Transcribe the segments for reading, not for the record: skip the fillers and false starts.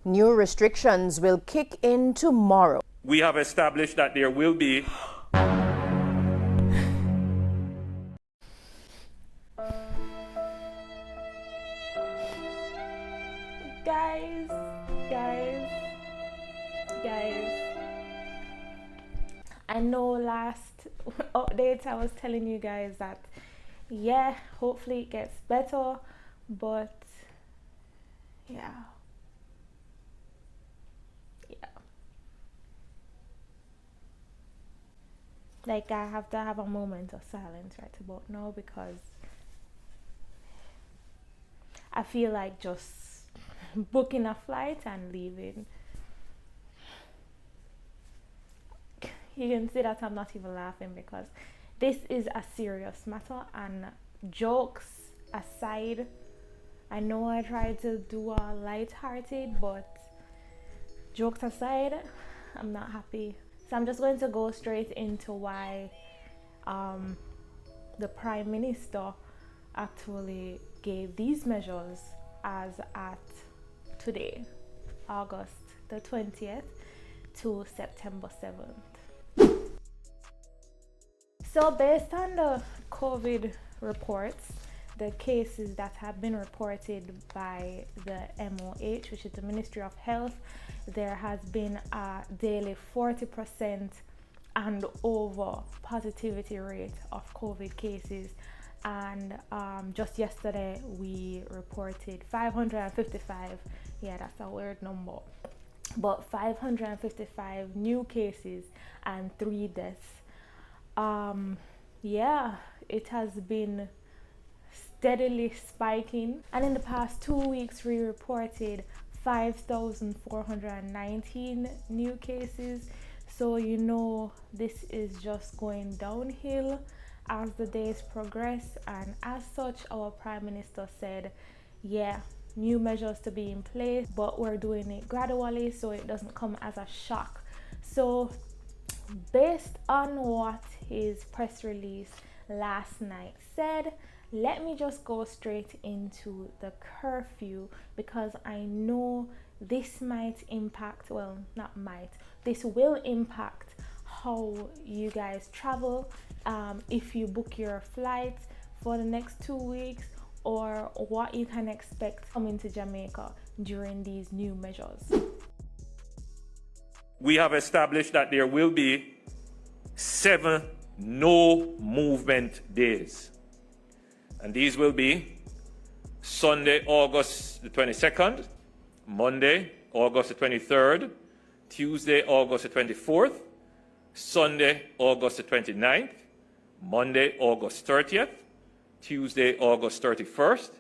New restrictions will kick in tomorrow. We have established that there will be Guys, guys, guys. I know last updates I was telling you guys that, yeah, hopefully it gets better, but yeah. Like, I have to have a moment of silence right about now because I feel like just booking a flight and leaving. You can see that I'm not even laughing because this is a serious matter, and jokes aside, I know I tried to do a light-hearted, but jokes aside, I'm not happy. So I'm just going to go straight into why the Prime Minister actually gave these measures as at today, August the 20th to September 7th. So based on the COVID reports, the cases that have been reported by the MOH, which is the Ministry of Health, there has been a daily 40% and over positivity rate of COVID cases. And just yesterday we reported 555. Yeah, that's a weird number, but 555 new cases and 3 deaths. Yeah, it has been steadily spiking, and in the past 2 weeks we reported 5,419 new cases. So you know this is just going downhill as the days progress, and as such our Prime Minister said, yeah, new measures to be in place, but we're doing it gradually so it doesn't come as a shock. So based on what his press release last night said, let me just go straight into the curfew, because I know this might impact, well, not might, this will impact how you guys travel, if you book your flight for the next 2 weeks, or what you can expect coming to Jamaica during these new measures. we have established that there will be 7 no movement days. And these will be Sunday, August the 22nd, Monday, August the 23rd, Tuesday, August the 24th, Sunday, August the 29th, Monday, August 30th, Tuesday, August 31st,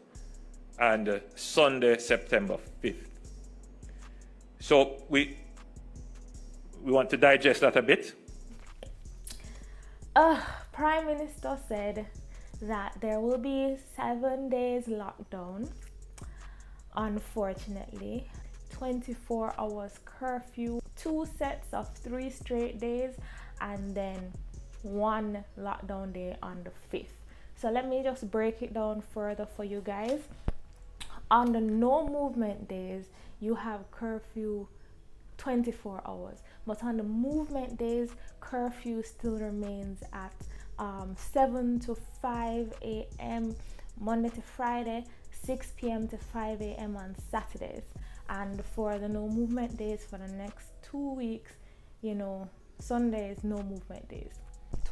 and Sunday, September 5th. So we want to digest that a bit. Prime Minister said that there will be 7 days lockdown, unfortunately, 24 hours curfew, 2 sets of 3 straight days, and then 1 lockdown day on the 5th. So let me just break it down further for you guys. On the no movement days, you have curfew 24 hours, but on the movement days, curfew still remains at 7 to 5 a.m. Monday to Friday, 6 p.m. to 5 a.m. on Saturdays. And for the no movement days for the next 2 weeks, you know, Sundays, no movement days.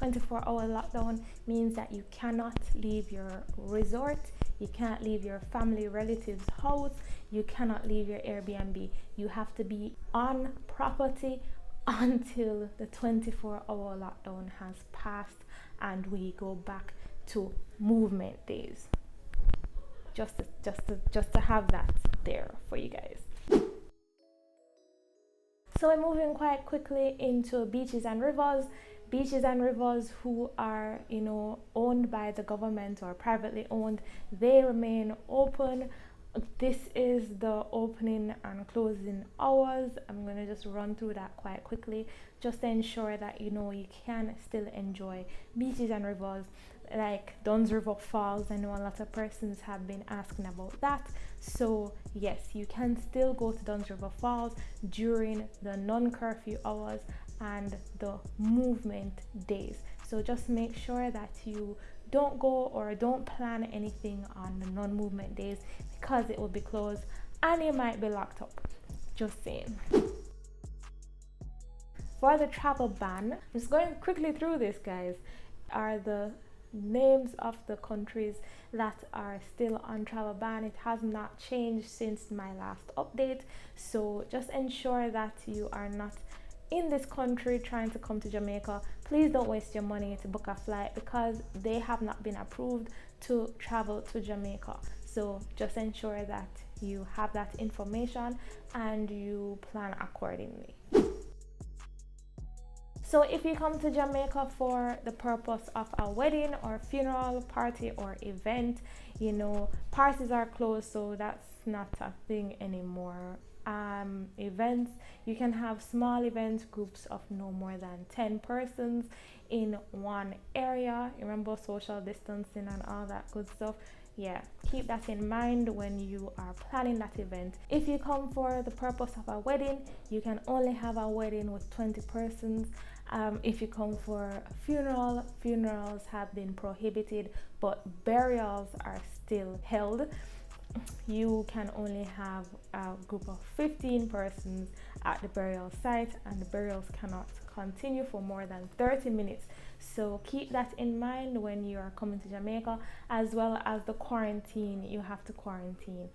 24-hour lockdown means that you cannot leave your resort, you can't leave your family relatives' house, you cannot leave your Airbnb. You have to be on property until the 24-hour lockdown has passed and we go back to movement days. Just to have that there for you guys. So we're moving quite quickly into beaches and rivers. Beaches and rivers who are, you know, owned by the government or privately owned, they remain open. This is the opening and closing hours. I'm going to just run through that quite quickly just to ensure that you know you can still enjoy beaches and rivers. like Dunn's River Falls. I know a lot of persons have been asking about that. So yes, you can still go to Dunn's River Falls during the non-curfew hours and the movement days. So just make sure that you don't go or don't plan anything on the non-movement days, because it will be closed and you might be locked up. Just saying. For the travel ban, I'm just going quickly through this, guys, are the names of the countries that are still on travel ban. It has not changed since my last update, so just ensure that you are not in this country trying to come to Jamaica. Please don't waste your money to book a flight, because they have not been approved to travel to Jamaica. So just ensure that you have that information and you plan accordingly. So if you come to Jamaica for the purpose of a wedding or funeral, party or event, you know, parties are closed, so that's not a thing anymore. Events, you can have small events, groups of no more than 10 persons in one area. Remember social distancing and all that good stuff. Yeah, keep that in mind when you are planning that event. If you come for the purpose of a wedding, you can only have a wedding with 20 persons. If you come for a funeral, funerals have been prohibited, but burials are still held. You can only have a group of 15 persons at the burial site, and the burials cannot continue for more than 30 minutes. So keep that in mind when you are coming to Jamaica, as well as the quarantine. You have to quarantine.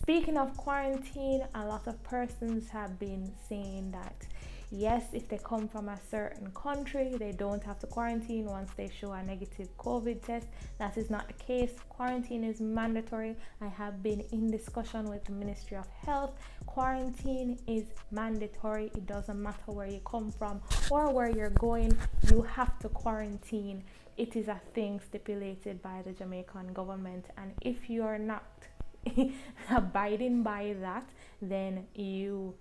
Speaking of quarantine, a lot of persons have been saying that yes, if they come from a certain country, they don't have to quarantine once they show a negative COVID test. That is not the case. Quarantine is mandatory. I have been in discussion with the Ministry of Health. Quarantine is mandatory. It doesn't matter where you come from or where you're going, you have to quarantine. It is a thing stipulated by the Jamaican government, and if you are not abiding by that, then you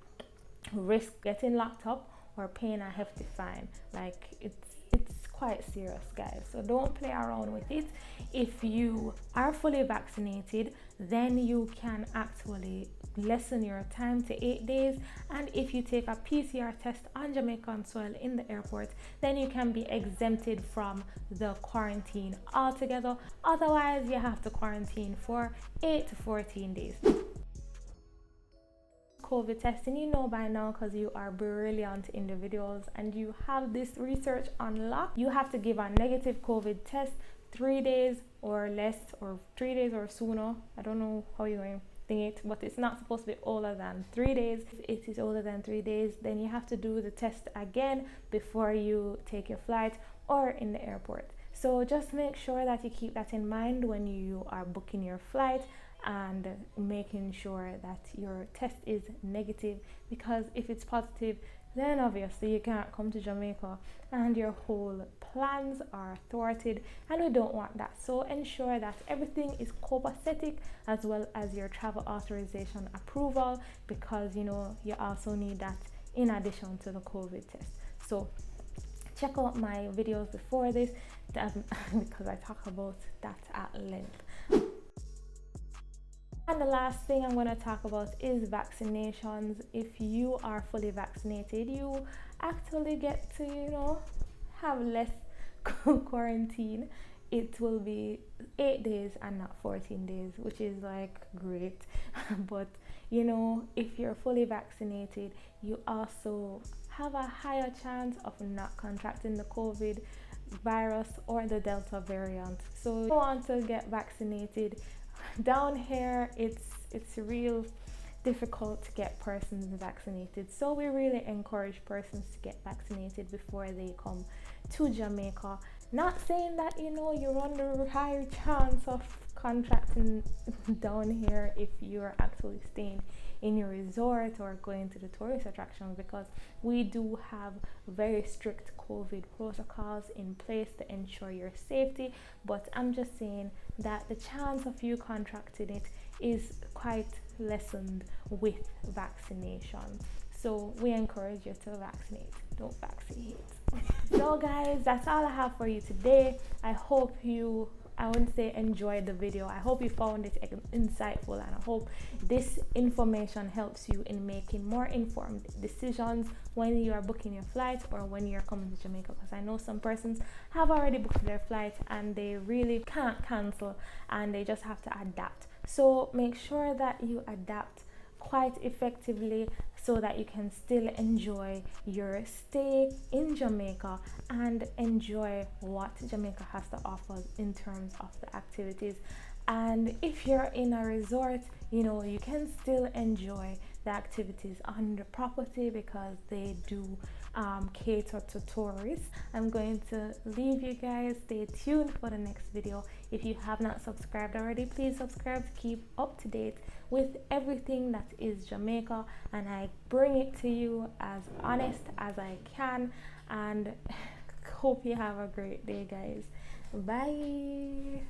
risk getting locked up or paying a hefty fine. Like it's quite serious, guys, so don't play around with it. If you are fully vaccinated, then you can actually lessen your time to 8 days, and if you take a PCR test on Jamaican soil in the airport, then you can be exempted from the quarantine altogether. Otherwise, you have to quarantine for 8 to 14 days. COVID testing, you know by now, because you are brilliant individuals and you have this research on lock. You have to give a negative COVID test 3 days or less, or 3 days or sooner. I don't know how you're going to think it, but it's not supposed to be older than 3 days. If it is older than 3 days, then you have to do the test again before you take your flight or in the airport. So just make sure that you keep that in mind when you are booking your flight and making sure that your test is negative, because if it's positive, then obviously you can't come to Jamaica and your whole plans are thwarted, and we don't want that. So ensure that everything is copacetic, as well as your travel authorization approval, because you know you also need that in addition to the COVID test. So check out my videos before this because I talk about that at length. And the last thing I'm going to talk about is vaccinations. If you are fully vaccinated, you actually get to, you know, have less quarantine. It will be 8 days and not 14 days, which is like great. But you know, if you're fully vaccinated, you also have a higher chance of not contracting the COVID virus or the Delta variant. So if you want to get vaccinated, down here it's real difficult to get persons vaccinated, so we really encourage persons to get vaccinated before they come to Jamaica. Not saying that, you know, you're under higher chance of contracting down here if you're actually staying in your resort or going to the tourist attractions, because we do have very strict COVID protocols in place to ensure your safety. But I'm just saying that the chance of you contracting it is quite lessened with vaccination, so we encourage you to vaccinate. don't vaccinate. So guys, that's all I have for you today. I hope you, I wouldn't say enjoyed the video, I hope you found it insightful, and I hope this information helps you in making more informed decisions when you are booking your flight or when you're coming to Jamaica, because I know some persons have already booked their flight and they really can't cancel and they just have to adapt. So make sure that you adapt quite effectively so that you can still enjoy your stay in Jamaica and enjoy what Jamaica has to offer in terms of the activities. And if you're in a resort, you know, you can still enjoy the activities on the property because they do cater to tourists. I'm going to leave you guys. Stay tuned for the next video. If you have not subscribed already, please subscribe to keep up to date with everything that is Jamaica, and I bring it to you as honest as I can. And hope you have a great day, guys. Bye.